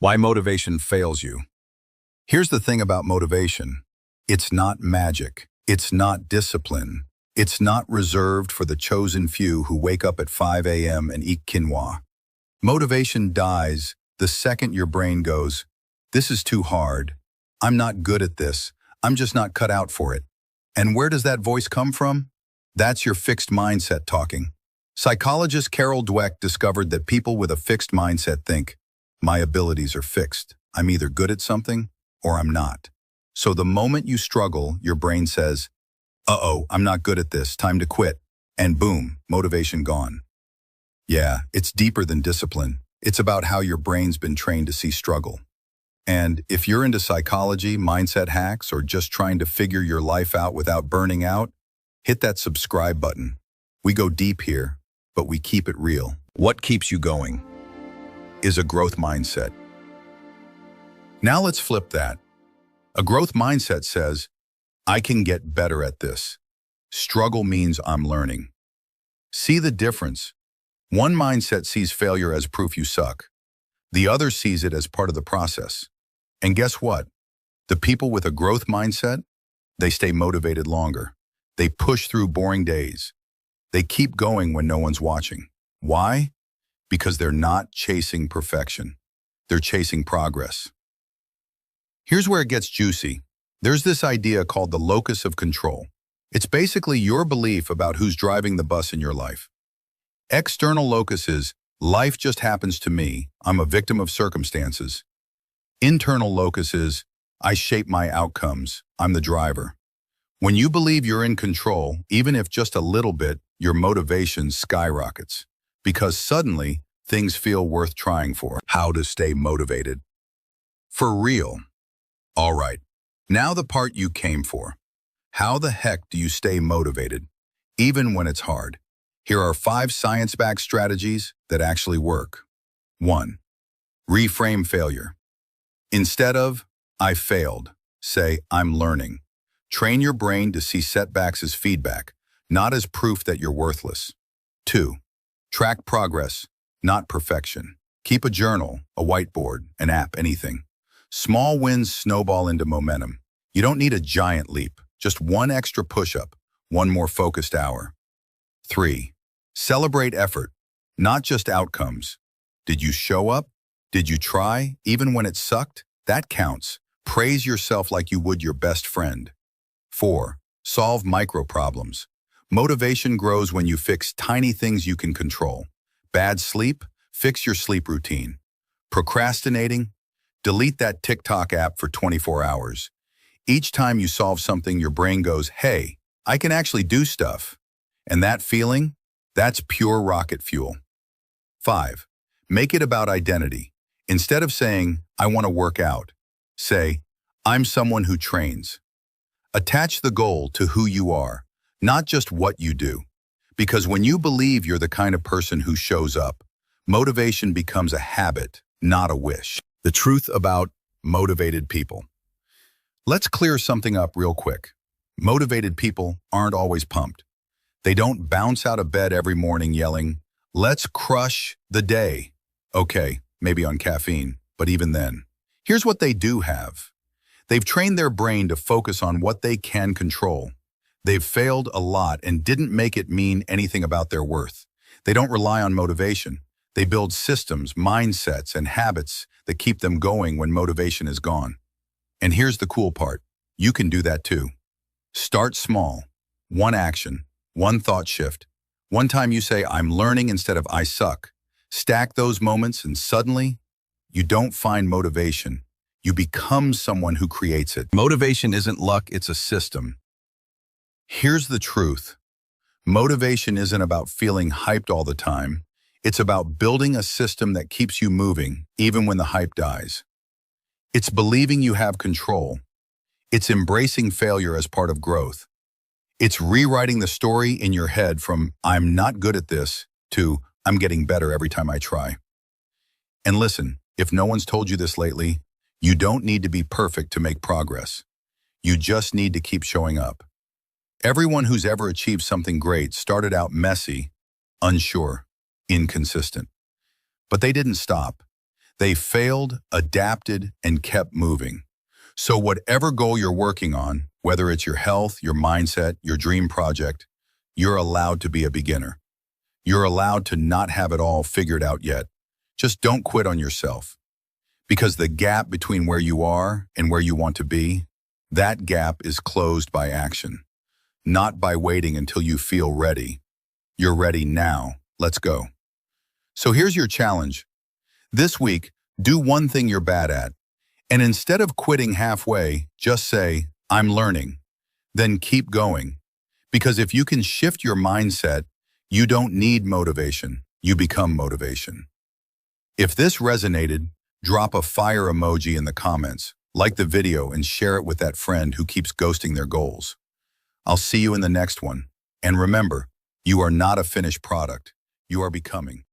Why motivation fails you. Here's the thing about motivation. It's not magic. It's not discipline. It's not reserved for the chosen few who wake up at 5 a.m. and eat quinoa. Motivation dies the second your brain goes, "This is too hard. I'm not good at this. I'm just not cut out for it." And where does that voice come from? That's your fixed mindset talking. Psychologist Carol Dweck discovered that people with a fixed mindset think, "My abilities are fixed. I'm either good at something or I'm not." So the moment you struggle, your brain says, "Uh-oh, I'm not good at this, time to quit." And boom, motivation gone. Yeah, it's deeper than discipline. It's about how your brain's been trained to see struggle. And if you're into psychology, mindset hacks, or just trying to figure your life out without burning out, hit that subscribe button. We go deep here, but we keep it real. What keeps you going is a growth mindset. Now let's flip that. A growth mindset says, I can get better at this. Struggle means I'm learning. See the difference? One mindset sees failure as proof you suck. The other sees it as part of the process. And guess what? The people with a growth mindset, they stay motivated longer. They push through boring days. They keep going when no one's watching. Why? Because they're not chasing perfection. They're chasing progress. Here's where it gets juicy. There's this idea called the locus of control. It's basically your belief about who's driving the bus in your life. External locus is, life just happens to me. I'm a victim of circumstances. Internal locus is, I shape my outcomes. I'm the driver. When you believe you're in control, even if just a little bit, your motivation skyrockets. Because suddenly, things feel worth trying for. How to stay motivated. For real. All right, now the part you came for. How the heck do you stay motivated, even when it's hard? Here are 5 science-backed strategies that actually work. 1. Reframe failure. Instead of, I failed, say, I'm learning. Train your brain to see setbacks as feedback, not as proof that you're worthless. 2. Track progress, not perfection. Keep a journal, a whiteboard, an app, anything. Small wins snowball into momentum. You don't need a giant leap, just one extra push-up, one more focused hour. 3. Celebrate effort, not just outcomes. Did you show up? Did you try, even when it sucked? That counts. Praise yourself like you would your best friend. 4. Solve micro problems. Motivation grows when you fix tiny things you can control. Bad sleep? Fix your sleep routine. Procrastinating? Delete that TikTok app for 24 hours. Each time you solve something, your brain goes, hey, I can actually do stuff. And that feeling? That's pure rocket fuel. 5. Make it about identity. Instead of saying, I want to work out, say, I'm someone who trains. Attach the goal to who you are, not just what you do. Because when you believe you're the kind of person who shows up, motivation becomes a habit, not a wish. The truth about motivated people. Let's clear something up real quick. Motivated people aren't always pumped. They don't bounce out of bed every morning yelling, let's crush the day. Okay, maybe on caffeine, but even then. Here's what they do have. They've trained their brain to focus on what they can control. They've failed a lot and didn't make it mean anything about their worth. They don't rely on motivation. They build systems, mindsets, and habits that keep them going when motivation is gone. And here's the cool part. You can do that too. Start small. One action. One thought shift. One time you say, I'm learning instead of I suck. Stack those moments and suddenly, you don't find motivation. You become someone who creates it. Motivation isn't luck, it's a system. Here's the truth. Motivation isn't about feeling hyped all the time. It's about building a system that keeps you moving, even when the hype dies. It's believing you have control. It's embracing failure as part of growth. It's rewriting the story in your head from I'm not good at this to I'm getting better every time I try. And listen, if no one's told you this lately, you don't need to be perfect to make progress. You just need to keep showing up. Everyone who's ever achieved something great started out messy, unsure, inconsistent. But they didn't stop. They failed, adapted, and kept moving. So whatever goal you're working on, whether it's your health, your mindset, your dream project, you're allowed to be a beginner. You're allowed to not have it all figured out yet. Just don't quit on yourself. Because the gap between where you are and where you want to be, that gap is closed by action, not by waiting until you feel ready. You're ready now. Let's go. So here's your challenge. This week, do one thing you're bad at, and instead of quitting halfway, just say, I'm learning. Then keep going. Because if you can shift your mindset, you don't need motivation. You become motivation. If this resonated, drop a fire emoji in the comments, like the video, and share it with that friend who keeps ghosting their goals. I'll see you in the next one. And remember, you are not a finished product. You are becoming.